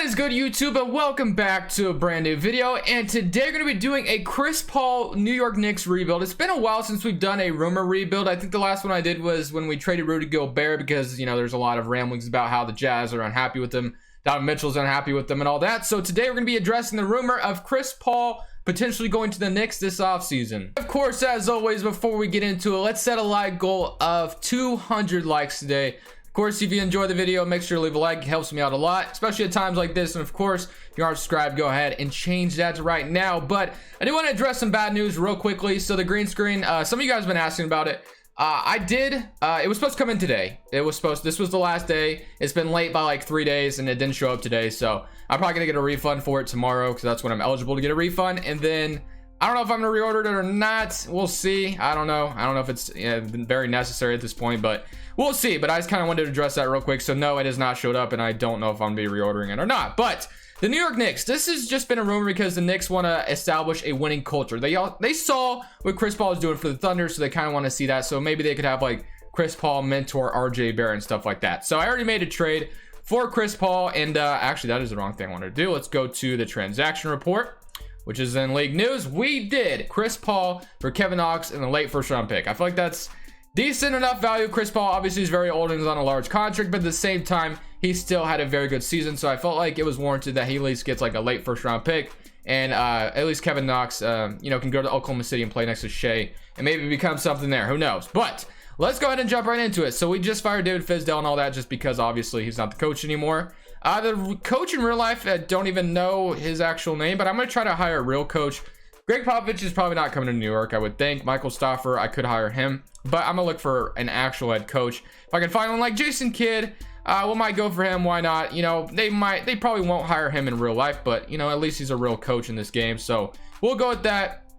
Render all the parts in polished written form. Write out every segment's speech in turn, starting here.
What is good, YouTube, and welcome back to a brand new video. And today we're going to be doing a Chris Paul New York Knicks rebuild. It's been a while since we've done a rumor rebuild. I think the last one I did was when we traded Rudy Gobert because, you know, there's a lot of ramblings about how the Jazz are unhappy with them. Donovan Mitchell's unhappy with them and all that. So today we're going to be addressing the rumor of Chris Paul potentially going to the Knicks this offseason. Of course, as always, before we get into it, let's set a like goal of 200 likes today. Of course, if you enjoy the video, make sure to leave a like. It helps me out a lot, especially at times like this. And of course, if you aren't subscribed, go ahead and change that to right now. But I do want to address some bad news real quickly. So the green screen, some of you guys have been asking about it. It was supposed to come in today. This was the last day. It's been late by like 3 days and it didn't show up today. So I'm probably gonna get a refund for it tomorrow because that's when I'm eligible to get a refund. And then I don't know if I'm gonna reorder it or not. We'll see. I don't know if it's very necessary at this point, but we'll see. But I just kind of wanted to address that real quick. So no, it has not showed up and I don't know if I'm gonna be reordering it or not. But the New York Knicks, this has just been a rumor because the Knicks want to establish a winning culture. They saw what Chris Paul is doing for the Thunder, so they kind of want to see that. So maybe they could have like Chris Paul mentor RJ Barrett and stuff like that. So I already made a trade for Chris Paul, and actually that is the wrong thing I wanted to do. Let's go to the transaction report, which is in league news. We did Chris Paul for Kevin Knox in the late first round pick. I feel like that's decent enough value. Chris Paul obviously is very old and is on a large contract, but at the same time, he still had a very good season. So I felt like it was warranted that he at least gets like a late first round pick. And at least Kevin Knox, can go to Oklahoma City and play next to Shea and maybe become something there. Who knows? But let's go ahead and jump right into it. So we just fired David Fizdale and all that just because obviously he's not the coach anymore. The coach in real life, I don't even know his actual name, but I'm going to try to hire a real coach. Greg Popovich is probably not coming to New York, I would think. Michael Stauffer, I could hire him, but I'm gonna look for an actual head coach. If I can find one like Jason Kidd, we might go for him. Why not? They probably won't hire him in real life, but at least he's a real coach in this game. So we'll go with that,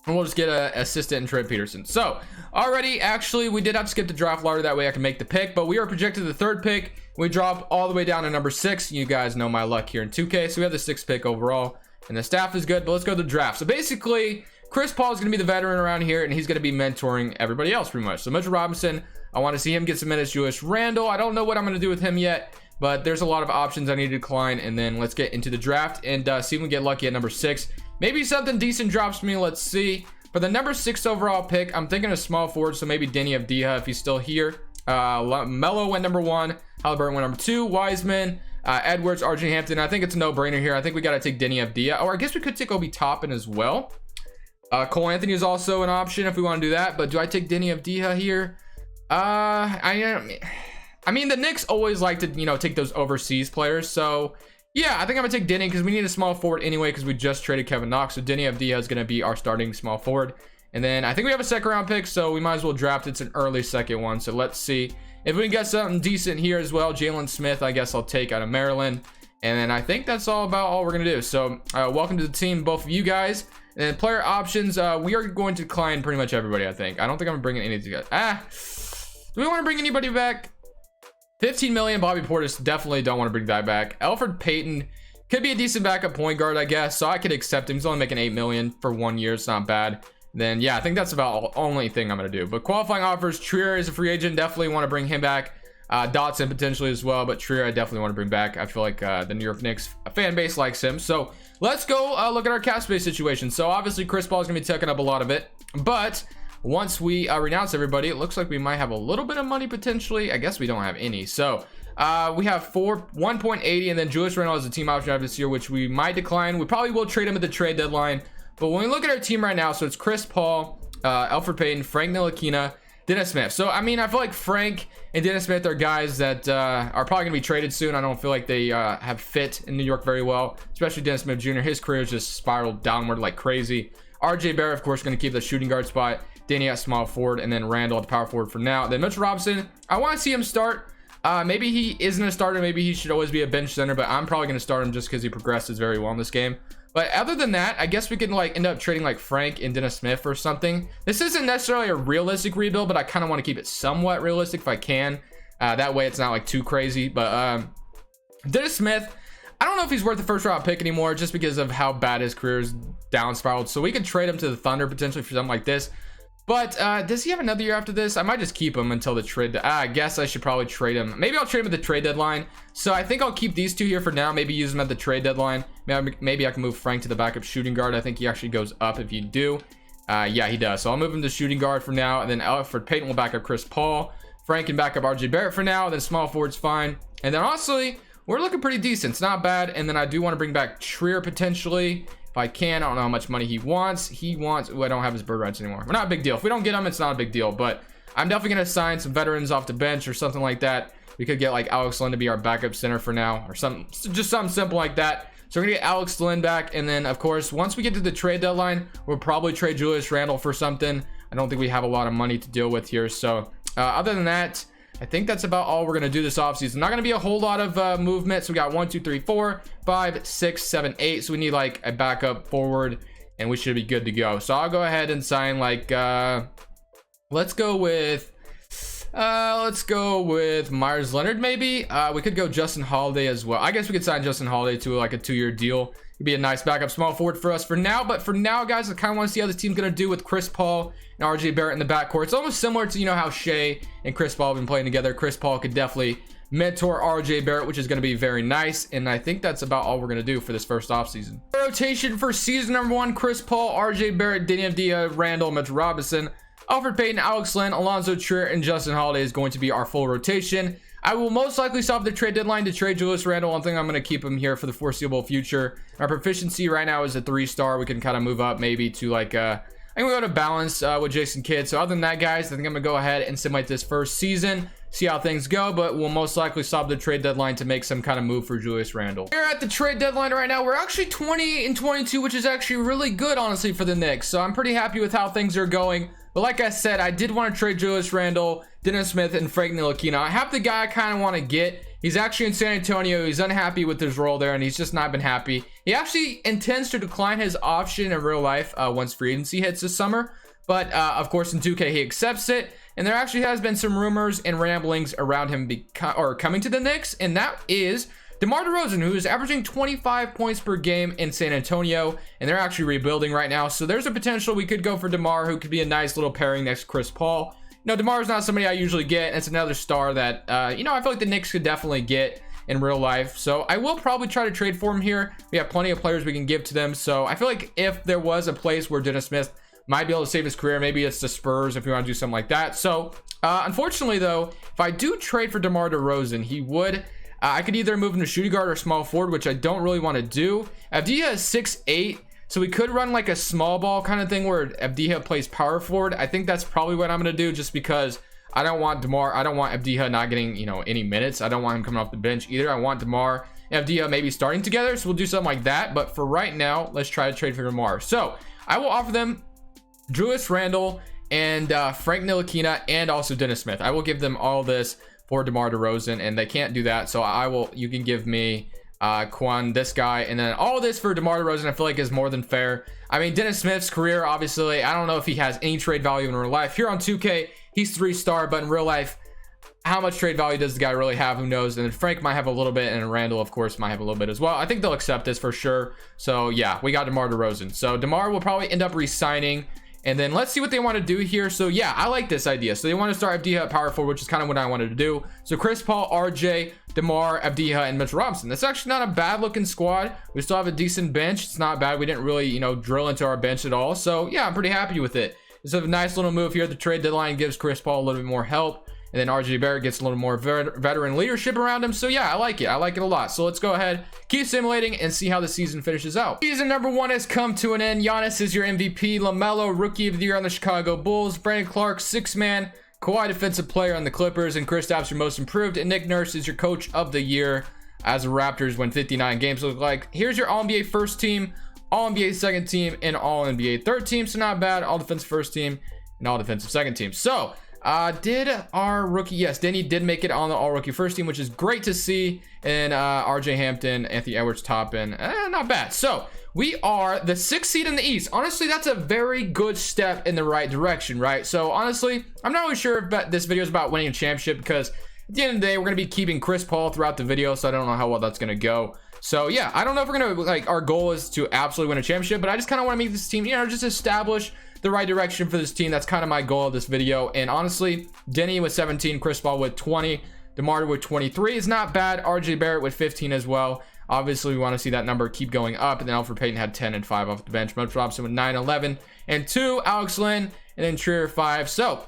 and we'll just get an assistant in Trent Peterson. So actually, we did have to skip the draft lottery, that way I can make the pick, but we are projected the third pick. We drop all the way down to number 6. You guys know my luck here in 2K, so we have the 6th pick overall. And the staff is good, but let's go to the draft. So basically, Chris Paul is going to be the veteran around here, and he's going to be mentoring everybody else pretty much. So Mitchell Robinson, I want to see him get some minutes. Julius Randle, I don't know what I'm going to do with him yet, but there's a lot of options I need to decline. And then let's get into the draft and see if we can get lucky at number 6. Maybe something decent drops me. Let's see. For the number 6 overall pick, I'm thinking a small forward, so maybe Denny Avdija if he's still here. Melo went number 1. Halliburton went number 2. Wiseman, Edwards, RJ Hampton. I think it's a no-brainer here. I think we got to take Denny Avdija, or I guess we could take Obi Toppin as well. Cole Anthony is also an option if we want to do that, but do I take Denny Avdija here? I mean, the Knicks always like to take those overseas players, so yeah, I think I'm gonna take Denny because we need a small forward anyway because we just traded Kevin Knox. So Denny Avdija is gonna be our starting small forward, and then I think we have a second round pick, so we might as well draft. It's an early second one, so let's see if we can get something decent here as well. Jalen Smith, I guess I'll take out of Maryland. And then I think that's all we're going to do. So welcome to the team, both of you guys. And then player options, we are going to decline pretty much everybody, I think. I don't think I'm bringing anything. Do we want to bring anybody back? 15 million, Bobby Portis, definitely don't want to bring that back. Elfrid Payton could be a decent backup point guard, I guess. So I could accept him. He's only making 8 million for 1 year. It's not bad. Then yeah, I think that's about the only thing I'm going to do. But qualifying offers, Trier is a free agent. Definitely want to bring him back. Dotson potentially as well, but Trier I definitely want to bring back. I feel like the New York Knicks fan base likes him. So let's go look at our cap space situation. So obviously Chris Paul is going to be taking up a lot of it, but once we renounce everybody, it looks like we might have a little bit of money potentially. I guess we don't have any. So we have 1.80, and then Julius Randle is a team option this year, which we might decline. We probably will trade him at the trade deadline. But when we look at our team right now, so it's Chris Paul, Elfrid Payton, Frank Ntilikina, Dennis Smith. So I mean, I feel like Frank and Dennis Smith are guys that are probably gonna be traded soon. I don't feel like they have fit in New York very well, especially Dennis Smith Jr. His career has just spiraled downward like crazy. RJ Barrett, of course, gonna keep the shooting guard spot. Danny at small forward, and then Randall at the power forward for now. Then Mitchell Robinson, I want to see him start. Maybe he isn't a starter. Maybe he should always be a bench center, but I'm probably gonna start him just because he progresses very well in this game. But other than that, I guess we can end up trading like Frank and Dennis Smith or something. This isn't necessarily a realistic rebuild, but I kind of want to keep it somewhat realistic if I can. That way it's not like too crazy. But Dennis Smith, I don't know if he's worth the first round pick anymore just because of how bad his career is down spiraled. So we could trade him to the Thunder potentially for something like this. But does he have another year after this? I might just keep him until the trade. I guess I should probably trade him. Maybe I'll trade him at the trade deadline. So I think I'll keep these two here for now. Maybe use them at the trade deadline. Maybe I can move Frank to the backup shooting guard. I think he actually goes up if you do. Yeah, he does. So I'll move him to shooting guard for now. And then Alfred Payton will back up Chris Paul. Frank can back up RJ Barrett for now. Then small forward's fine. And then honestly, we're looking pretty decent. It's not bad. And then I do want to bring back Trier potentially. If I can, I don't know how much money he wants. Oh, I don't have his bird rights anymore. Well, not a big deal. If we don't get him, it's not a big deal. But I'm definitely going to sign some veterans off the bench or something like that. We could get like Alex Len to be our backup center for now or something, just something simple like that. So we're going to get Alex Len back. And then, of course, once we get to the trade deadline, we'll probably trade Julius Randle for something. I don't think we have a lot of money to deal with here. So other than that, I think that's about all we're going to do this offseason. Not going to be a whole lot of movement. So we got 1, 2, 3, 4, 5, 6, 7, 8. So we need like a backup forward and we should be good to go. So I'll go ahead and sign like, let's go with Myers Leonard maybe. We could go Justin Holiday as well. I guess we could sign Justin Holiday to like a 2-year deal. It'd be a nice backup small forward for us for now. But for now, guys, I kind of want to see how this team's going to do with Chris Paul and RJ Barrett in the backcourt. It's almost similar to, you know, how Shea and Chris Paul have been playing together. Chris Paul could definitely mentor RJ Barrett, which is going to be very nice. And I think that's about all we're going to do for this first offseason. Rotation for season number 1, Chris Paul, RJ Barrett, Danny Avdija, Randall, Mitchell Robinson, Alfred Payton, Alex Len, Alonzo Trier, and Justin Holiday is going to be our full rotation. I will most likely stop the trade deadline to trade Julius Randle. One thing I'm going to keep him here for the foreseeable future. Our proficiency right now is a 3-star. We can kind of move up maybe to like I think we'll go to balance with Jason Kidd. So other than that, guys, I think I'm going to go ahead and simulate this first season, see how things go, but we'll most likely stop the trade deadline to make some kind of move for Julius Randle. We're at the trade deadline right now. We're actually 20-22, which is actually really good, honestly, for the Knicks. So I'm pretty happy with how things are going. But like I said, I did want to trade Julius Randle, Dennis Smith, and Frank Ntilikina. I have the guy I kind of want to get. He's actually in San Antonio. He's unhappy with his role there, and he's just not been happy. He actually intends to decline his option in real life once free agency hits this summer. But, of course, in 2K, he accepts it. And there actually has been some rumors and ramblings around him coming to the Knicks, and that is DeMar DeRozan, who is averaging 25 points per game in San Antonio, and they're actually rebuilding right now. So there's a potential we could go for DeMar, who could be a nice little pairing next to Chris Paul. You know, DeMar is not somebody I usually get, and it's another star that, you know, I feel like the Knicks could definitely get in real life. So I will probably try to trade for him here. We have plenty of players we can give to them. So I feel like if there was a place where Dennis Smith might be able to save his career, maybe it's the Spurs if you want to do something like that. So unfortunately, though, if I do trade for DeMar DeRozan, he would... I could either move him to shooting guard or small forward, which I don't really want to do. Avdija is 6'8", so we could run like a small ball kind of thing where Avdija plays power forward. I think that's probably what I'm going to do, just because I don't want Avdija not getting, you know, any minutes. I don't want him coming off the bench either. I want DeMar and Avdija maybe starting together, so we'll do something like that. But for right now, let's try to trade for DeMar. So I will offer them Julius Randle and Frank Ntilikina and also Dennis Smith. I will give them all this for DeMar DeRozan, and they can't do that, so you can give me Quan, this guy, and then all this for DeMar DeRozan. I feel like is more than fair. I mean, Dennis Smith's career, obviously, I don't know if he has any trade value in real life. Here on 2K, he's 3-star, but in real life, how much trade value does the guy really have? Who knows? And then Frank might have a little bit, and Randall, of course, might have a little bit as well. I think they'll accept this for sure. So yeah, we got DeMar DeRozan. So DeMar will probably end up re-signing. And then let's see what they want to do here. So yeah, I like this idea. So they want to start Avdija at power forward, which is kind of what I wanted to do. So Chris Paul, RJ, DeMar, Avdija, and Mitchell Robinson. That's actually not a bad looking squad. We still have a decent bench. It's not bad. We didn't really, you know, drill into our bench at all. So yeah, I'm pretty happy with it. It's a nice little move here. The trade deadline gives Chris Paul a little bit more help. And then RJ Barrett gets a little more veteran leadership around him. So yeah, I like it. I like it a lot. So let's go ahead, keep simulating, and see how the season finishes out. Season number 1 has come to an end. Giannis is your MVP. LaMelo, Rookie of the Year on the Chicago Bulls. Brandon Clark, 6-man. Kawhi, Defensive Player on the Clippers. And Kristaps, your Most Improved. And Nick Nurse is your Coach of the Year as the Raptors win 59 games. Look like here's your All-NBA first team, All-NBA second team, and All-NBA third team. So not bad. All-Defensive first team and All-Defensive second team. So did our rookie, yes, Denny did make it on the all-rookie first team, which is great to see. And RJ Hampton, Anthony Edwards, Toppin, not bad. So we are the 6th seed in the East. Honestly, that's a very good step in the right direction, right? So honestly, I'm not really sure if this video is about winning a championship, because at the end of the day, we're going to be keeping Chris Paul throughout the video, so I don't know how well that's going to go. So yeah, I don't know if we're going to, like, our goal is to absolutely win a championship, but I just kind of want to make this team, you know, just establish the right direction for this team. That's kind of my goal of this video. And honestly, Denny with 17, Chris Paul with 20, DeMar with 23 is not bad. RJ Barrett with 15 as well. Obviously, we want to see that number keep going up. And then Elfrid Payton had 10 and 5 off the bench. Mitch Robinson with 9, 11, and 2. Alex Len, and then Trier 5. So,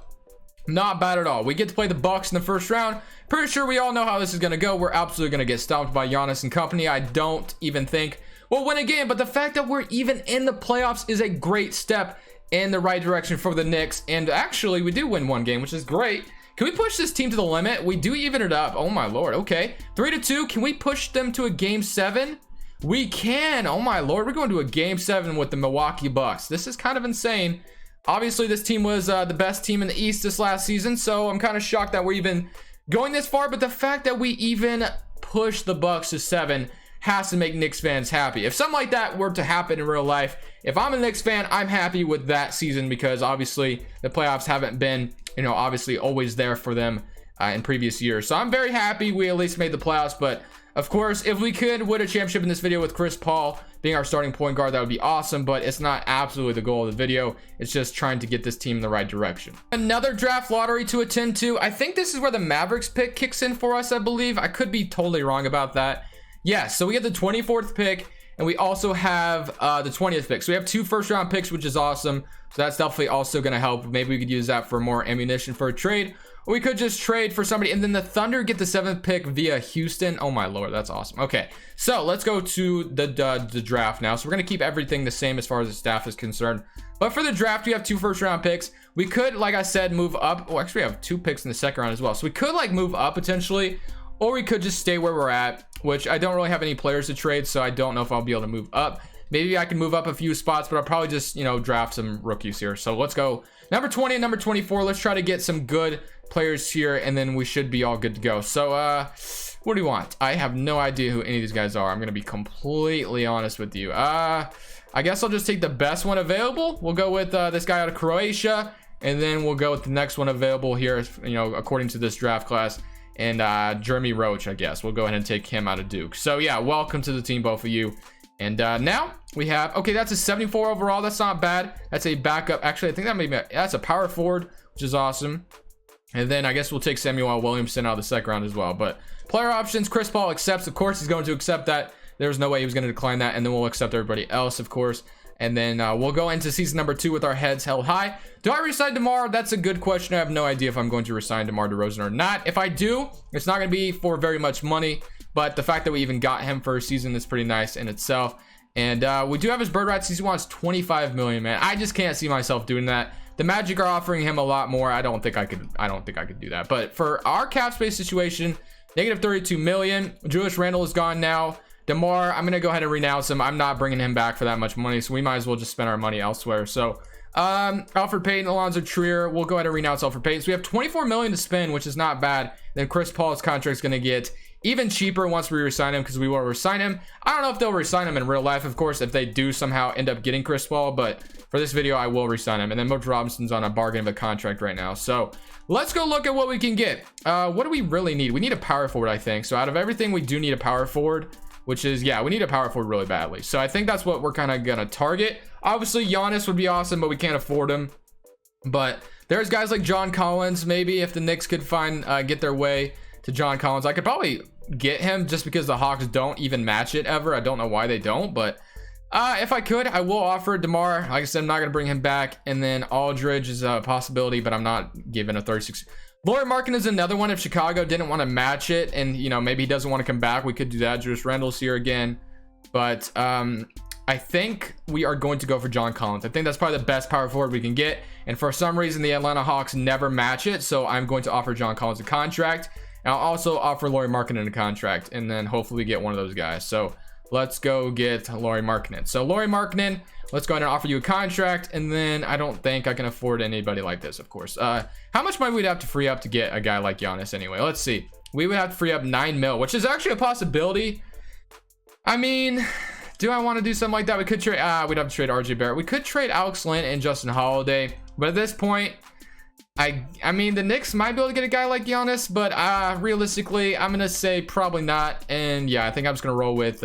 not bad at all. We get to play the Bucks in the first round. Pretty sure we all know how this is going to go. We're absolutely going to get stomped by Giannis and company. I don't even think we'll win a game. But the fact that we're even in the playoffs is a great step in the right direction for the Knicks. And actually, we do win one game, which is great. Can we push this team to the limit? We do even it up. Oh my lord. Okay, 3-2. Can we push them to a game 7? We can. Oh my lord, we're going to a game 7 with the Milwaukee Bucks. This is kind of insane. Obviously, this team was the best team in the East this last season, so I'm kind of shocked that we're even going this far. But the fact that we even push the Bucks to 7 has to make Knicks fans happy. If something like that were to happen in real life, if I'm a Knicks fan, I'm happy with that season, because obviously the playoffs haven't been, you know, obviously always there for them in previous years. So I'm very happy we at least made the playoffs. But of course, if we could win a championship in this video with Chris Paul being our starting point guard, that would be awesome. But it's not absolutely the goal of the video. It's just trying to get this team in the right direction. Another draft lottery to attend to. I think this is where the Mavericks pick kicks in for us, I believe. I could be totally wrong about that. Yeah, so we have the 24th pick, and we also have the 20th pick. So we have 2 first-round picks, which is awesome. So that's definitely also going to help. Maybe we could use that for more ammunition for a trade. Or we could just trade for somebody. And then the Thunder get the 7th pick via Houston. Oh, my lord. That's awesome. Okay, so let's go to the draft now. So we're going to keep everything the same as far as the staff is concerned. But for the draft, we have 2 first-round picks. We could, like I said, move up. Oh, actually, we have 2 picks in the second round as well. So we could, like, move up potentially. Or we could just stay where we're at, which I don't really have any players to trade, so I don't know if I'll be able to move up. Maybe I can move up a few spots, but I'll probably just, you know, draft some rookies here. So let's go number 20 and number 24. Let's try to get some good players here, and then we should be all good to go. So, what do you want? I have no idea who any of these guys are. I'm going to be completely honest with you. I guess I'll just take the best one available. We'll go with this guy out of Croatia, and then we'll go with the next one available here, you know, according to this draft class. And Jeremy Roach, I guess. We'll go ahead and take him out of Duke. So, yeah, welcome to the team, both of you. And now we have, okay, that's a 74 overall. That's not bad. That's a backup. Actually, I think that may be, that's a power forward, which is awesome. And then I guess we'll take Samuel Williamson out of the second round as well. But player options, Chris Paul accepts. Of course, he's going to accept that. There's no way he was going to decline that. And then we'll accept everybody else, of course. And then we'll go into season number 2 with our heads held high. Do I resign DeMar? That's a good question. I have no idea if I'm going to resign DeMar DeRozan or not. If I do, it's not going to be for very much money. But the fact that we even got him for a season is pretty nice in itself. And we do have his bird rights. He wants $25 million, man. I just can't see myself doing that. The Magic are offering him a lot more. I don't think I could do that. But for our cap space situation, negative $32 million. Julius Randle is gone now. DeMar, I'm going to go ahead and renounce him. I'm not bringing him back for that much money, so we might as well just spend our money elsewhere. So, Elfrid Payton, Alonzo Trier, we'll go ahead and renounce Elfrid Payton. So we have $24 million to spend, which is not bad. Then Chris Paul's contract is going to get even cheaper once we resign him, because we will resign him. I don't know if they'll resign him in real life, of course, if they do somehow end up getting Chris Paul, but for this video, I will resign him. And then Mitch Robinson's on a bargain of a contract right now. So let's go look at what we can get. What do we really need? We need a power forward, I think. So out of everything, we do need a power forward. Which is, yeah, we need a power forward really badly. So I think that's what we're kind of going to target. Obviously, Giannis would be awesome, but we can't afford him. But there's guys like John Collins. Maybe if the Knicks could get their way to John Collins, I could probably get him just because the Hawks don't even match it ever. I don't know why they don't, but if I could, I will offer DeMar. Like I said, I'm not going to bring him back. And then Aldridge is a possibility, but I'm not giving a 36. Lauri Markkanen is another one. If Chicago didn't want to match it, and you know, maybe he doesn't want to come back, we could do that. Julius Randle's here again, but I think we are going to go for John Collins. I think that's probably the best power forward we can get, and for some reason the Atlanta Hawks never match it, so I'm going to offer John Collins a contract, and I'll also offer Lauri Markkanen a contract, and then hopefully we get one of those guys. So let's go get Lauri Markkanen. So Lauri Markkanen, let's go ahead and offer you a contract, and then I don't think I can afford anybody like this, of course. How much money we'd have to free up to get a guy like Giannis anyway? Let's see. We would have to free up 9 mil, which is actually a possibility. I mean, do I want to do something like that? We could trade, we'd have to trade RJ Barrett. We could trade Alex Len and Justin Holiday, but at this point, I mean, the Knicks might be able to get a guy like Giannis, but realistically, I'm going to say probably not. And yeah, I think I'm just going to roll with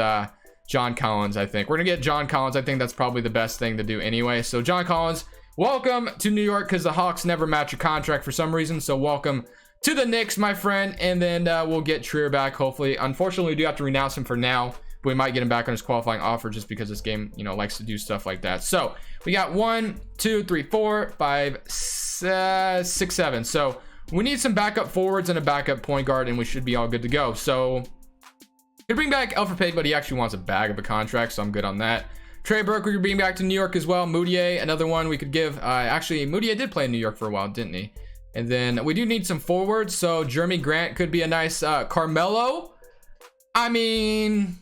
John Collins, I think. We're going to get John Collins. I think that's probably the best thing to do anyway. So John Collins welcome to New York, because the Hawks never match your contract for some reason. So welcome to the Knicks, my friend. And then we'll get Trier back, hopefully. Unfortunately, we do have to renounce him for now. But we might get him back on his qualifying offer just because this game, you know, likes to do stuff like that. So we got 1, 2, 3, 4, 5, 6, 7. So we need some backup forwards and a backup point guard, and we should be all good to go. So we bring back Elfrid Payton, but he actually wants a bag of a contract, so I'm good on that. Trey Burke, we could bring back to New York as well. Moutier, another one we could give. Actually, Moutier did play in New York for a while, didn't he? And then we do need some forwards, so Jeremy Grant could be a nice Carmelo. I mean,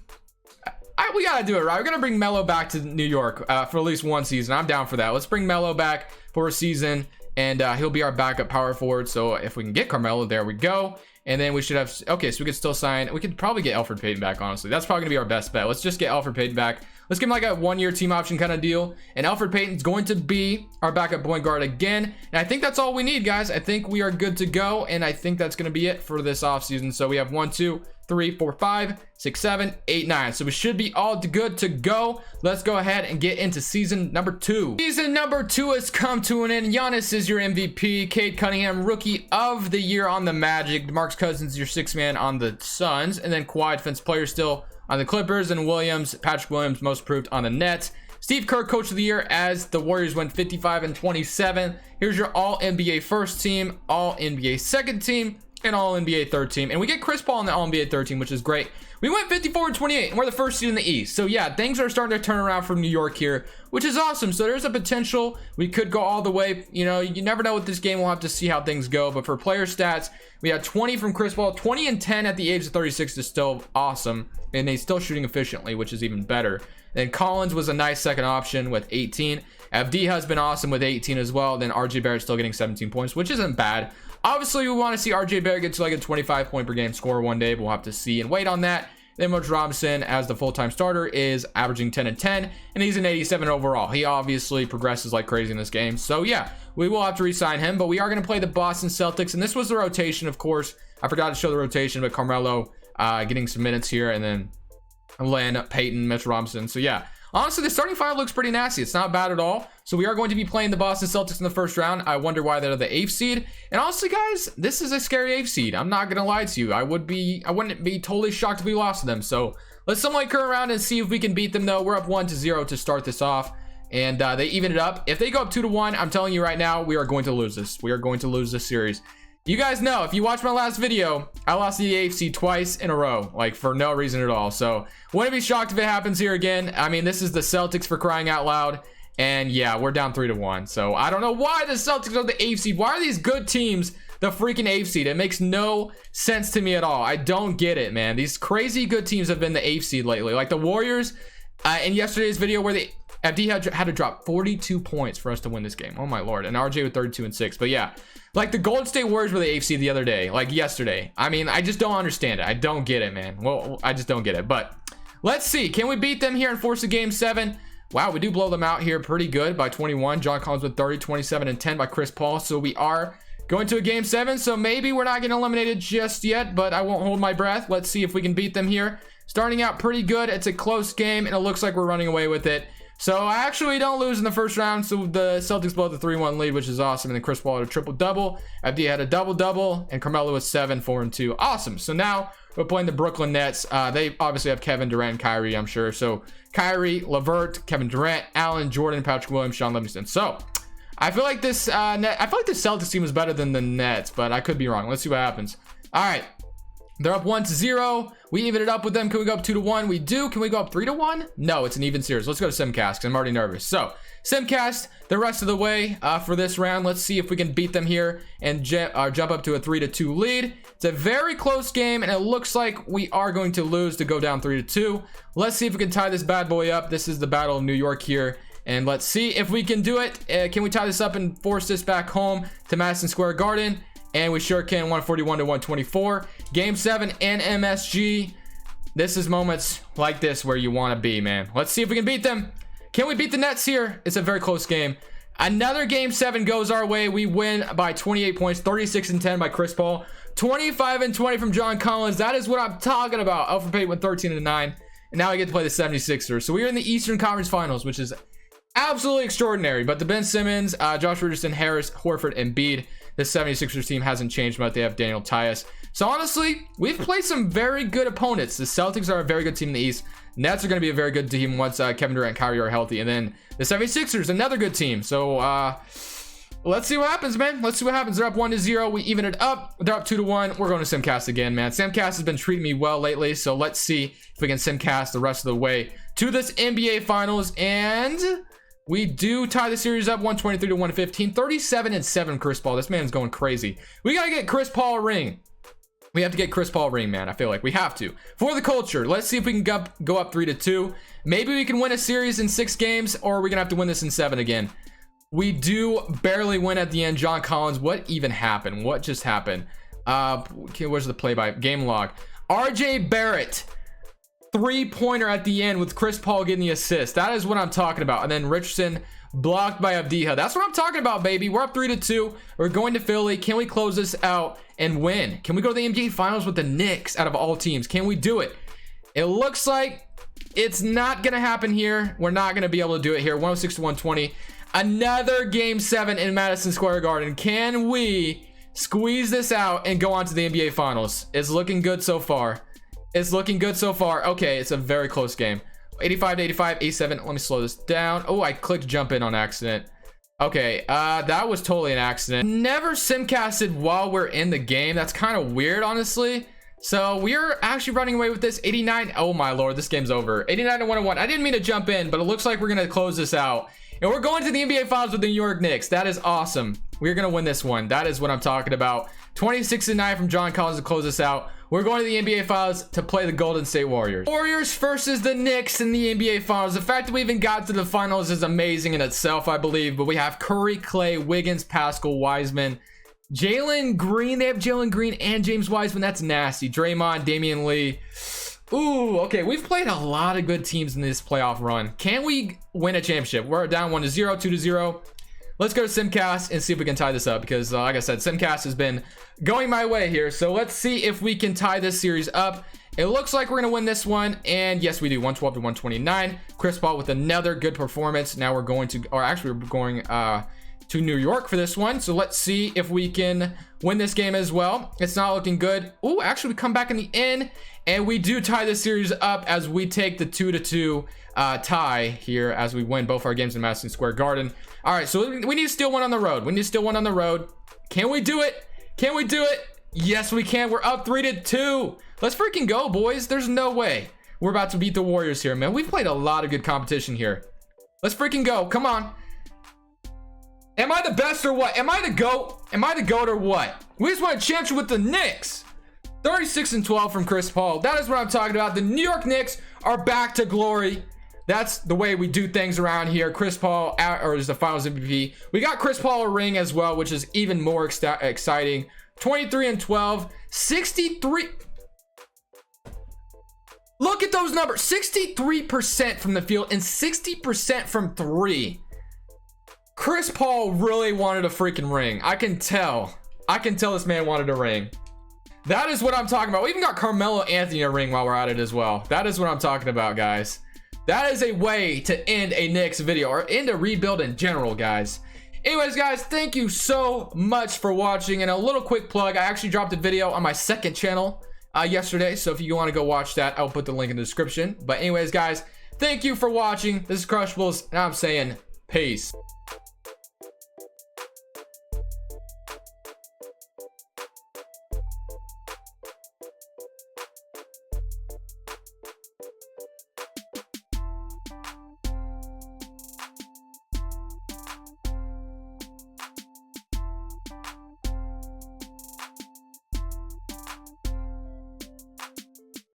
we gotta do it right. We're gonna bring Melo back to New York for at least one season. I'm down for that. Let's bring Melo back for a season, and he'll be our backup power forward. So if we can get Carmelo, there we go. And then we should have, okay, so we could still sign, we could probably get Elfrid Payton back, honestly. That's probably gonna be our best bet. Let's just get Elfrid Payton back. Let's give him like a 1-year team option kind of deal. And Elfrid Payton's going to be our backup point guard again. And I think that's all we need, guys. I think we are good to go. And I think that's gonna be it for this offseason. So we have 1, 2, 3, 4, 5, 6, 7, 8, 9. So we should be all good to go. Let's go ahead and get into season number 2. Season number 2 has come to an end. Giannis is your MVP. Cade Cunningham, rookie of the year on the Magic. DeMarcus Cousins, your 6th man on the Suns. And then Kawhi, defense player still on the Clippers. And Patrick Williams, most improved on the Nets. Steve Kerr, coach of the year, as the Warriors went 55-27. Here's your all NBA first team, all NBA second team, and all NBA third team. And we get Chris Paul on the all NBA third team, which is great. We went 54-28, and we're the first seed in the East. So yeah, things are starting to turn around from New York here, which is awesome. So there's a potential we could go all the way. You know, you never know with this game. We'll have to see how things go. But for player stats, we had 20 from Chris Paul. 20 and 10 at the age of 36 is still awesome, and he's still shooting efficiently, which is even better. Then Collins was a nice second option with 18. FD has been awesome with 18 as well. Then RJ Barrett still getting 17 points, which isn't bad. Obviously, we want to see RJ Barrett get to like a 25 point per game score one day, but we'll have to see and wait on that. Then Mitch Robinson, as the full-time starter, is averaging 10 and 10, and he's an 87 overall. He obviously progresses like crazy in this game. So yeah, we will have to re-sign him, but we are going to play the Boston Celtics, and this was the rotation, of course. I forgot to show the rotation, but Carmelo getting some minutes here, and then Len, Peyton, Mitch Robinson. So yeah, honestly, the starting five looks pretty nasty. It's not bad at all. So we are going to be playing the Boston Celtics in the first round. I wonder why they're the 8th seed. And honestly, guys, this is a scary 8th seed. I'm not gonna lie to you. I wouldn't be totally shocked if we lost to them. So let's somewhat curl around and see if we can beat them, though. We're up 1-0 to start this off, and they even it up. If they go up 2-1, I'm telling you right now, we are going to lose this. We are going to lose this series. You guys know, if you watched my last video, I lost the AFC twice in a row, like for no reason at all. So wouldn't be shocked if it happens here again. I mean, this is the Celtics, for crying out loud. And yeah, we're down 3-1. So I don't know why the Celtics are the 8th seed. Why are these good teams the freaking 8th seed? It makes no sense to me at all. I don't get it, man. These crazy good teams have been the 8th seed lately. Like the Warriors in yesterday's video, where the FD had to drop 42 points for us to win this game. Oh my lord. And RJ with 32 and 6. But yeah, like the Golden State Warriors were the 8th seed the other day, like yesterday. I mean, I just don't understand it. I don't get it, man. Well, I just don't get it. But let's see. Can we beat them here and force a game 7? Wow, we do blow them out here pretty good by 21. John Collins with 30, 27 and 10 by Chris Paul. So we are going to a game 7. So maybe we're not getting eliminated just yet, but I won't hold my breath. Let's see if we can beat them here. Starting out pretty good. It's a close game, and it looks like we're running away with it. So I actually don't lose in the first round. So the Celtics blow the 3-1 lead, which is awesome. And then Chris Paul had a triple-double. FD had a double-double. And Carmelo was 7, 4 and 2. Awesome. So now we're playing the Brooklyn Nets. They obviously have Kevin Durant and Kyrie, I'm sure. So Kyrie, LeVert, Kevin Durant, Allen, Jordan, Patrick Williams, Sean Livingston. So I feel like this I feel like the Celtics team is better than the Nets, but I could be wrong. Let's see what happens. All right. They're up 1-0. We even it up with them. Can we go up 2-1? We do. Can we go up 3-1? No, it's an even series. Let's go to Simcast, because I'm already nervous. So Simcast the rest of the way for this round. Let's see if we can beat them here and jump up to a 3-2 lead. It's a very close game, and it looks like we are going to lose to go down 3-2. Let's see if we can tie this bad boy up. This is the Battle of New York here, and let's see if we can do it. Can we tie this up and force this back home to Madison Square Garden? And we sure can. 141-124. Game 7 and MSG. This is moments like this where you want to be, man. Let's see if we can beat them. Can we beat the Nets here? It's a very close game. Another game 7 goes our way. We win by 28 points. 36 and 10 by Chris Paul. 25 and 20 from John Collins. That is what I'm talking about. Elfrid Payton went 13 and 9. And now I get to play the 76ers. So we are in the Eastern Conference Finals, which is absolutely extraordinary. But the Ben Simmons, Josh Richardson, Harris, Horford, and Embiid, the 76ers team hasn't changed much. They have Daniel Tyus. So honestly, we've played some very good opponents. The Celtics are a very good team in the East. Nets are going to be a very good team once Kevin Durant and Kyrie are healthy. And then the 76ers, another good team. So let's see what happens, man. Let's see what happens. They're up 1-0. We even it up. They're up 2-1. We're going to Simcast again, man. Simcast has been treating me well lately. So let's see if we can Simcast the rest of the way to this NBA Finals. And we do tie the series up 123-115. 37-7 Chris Paul. This man's going crazy. We got to get Chris Paul a ring. We have to get Chris Paul a ring, man. I feel like we have to. For the culture, let's see if we can go up 3-2. Maybe we can win a series in 6 games, or we're going to have to win this in 7 again. We do barely win at the end. John Collins, what even happened? What just happened? Where's the play by game log? RJ Barrett, 3-pointer at the end with Chris Paul getting the assist. That is what I'm talking about. And then Richardson blocked by Avdija. That's what I'm talking about, baby. We're up 3-2. We're going to Philly. Can we close this out and win? Can we go to the NBA Finals with the Knicks out of all teams? Can we do it? It looks like it's not going to happen here. We're not going to be able to do it here. 106-120. Another game 7 in Madison Square Garden. Can we squeeze this out and go on to the NBA Finals? It's looking good so far. It's looking good so far. Okay, it's a very close game. 85-85, 87. Let me slow this down. Oh, I clicked jump in on accident. Okay, that was totally an accident. Never simcasted while we're in the game. That's kind of weird, honestly. So we're actually running away with this. 89. Oh my lord, this game's over. 89-101. I didn't mean to jump in, but it looks like we're gonna close this out. And we're going to the NBA Finals with the New York Knicks. That is awesome. We're going to win this one. That is what I'm talking about. 26-9 from John Collins to close this out. We're going to the NBA Finals to play the Golden State Warriors. Warriors versus the Knicks in the NBA Finals. The fact that we even got to the finals is amazing in itself, I believe. But we have Curry, Clay, Wiggins, Pascal, Wiseman, Jalen Green. They have Jalen Green and James Wiseman. That's nasty. Draymond, Damian Lee. Ooh, okay. We've played a lot of good teams in this playoff run. Can we win a championship? We're down 1-0, 2-0. Let's go to Simcast and see if we can tie this up because, like I said, Simcast has been going my way here. So let's see if we can tie this series up. It looks like we're going to win this one. And yes, we do. 112-129. Chris Paul with another good performance. Now we're going to, or actually we're going to New York for this one. So let's see if we can win this game as well. It's not looking good. Ooh, actually we come back in the end and we do tie this series up as we take the 2-2 tie here as we win both our games in Madison Square Garden. All right, so we need to steal one on the road. We need to steal one on the road. Can we do it? Can we do it? Yes, we can. We're up 3-2. Let's freaking go, boys. There's no way we're about to beat the Warriors here, man. We've played a lot of good competition here. Let's freaking go. Come on. Am I the best or what? Am I the GOAT? Am I the GOAT or what? We just won a championship with the Knicks. 36-12 from Chris Paul. That is what I'm talking about. The New York Knicks are back to glory. That's the way we do things around here. Chris Paul is the Finals MVP. We got Chris Paul a ring as well, which is even more exciting. 23-12, 63. Look at those numbers. 63% from the field and 60% from 3. Chris Paul really wanted a freaking ring. I can tell. I can tell this man wanted a ring. That is what I'm talking about. We even got Carmelo Anthony a ring while we're at it as well. That is what I'm talking about, guys. That is a way to end a Knicks video or end a rebuild in general, guys. Anyways, guys, thank you so much for watching. And a little quick plug, I actually dropped a video on my second channel yesterday. So if you want to go watch that, I'll put the link in the description. But anyways, guys, thank you for watching. This is Crushables, and I'm saying peace.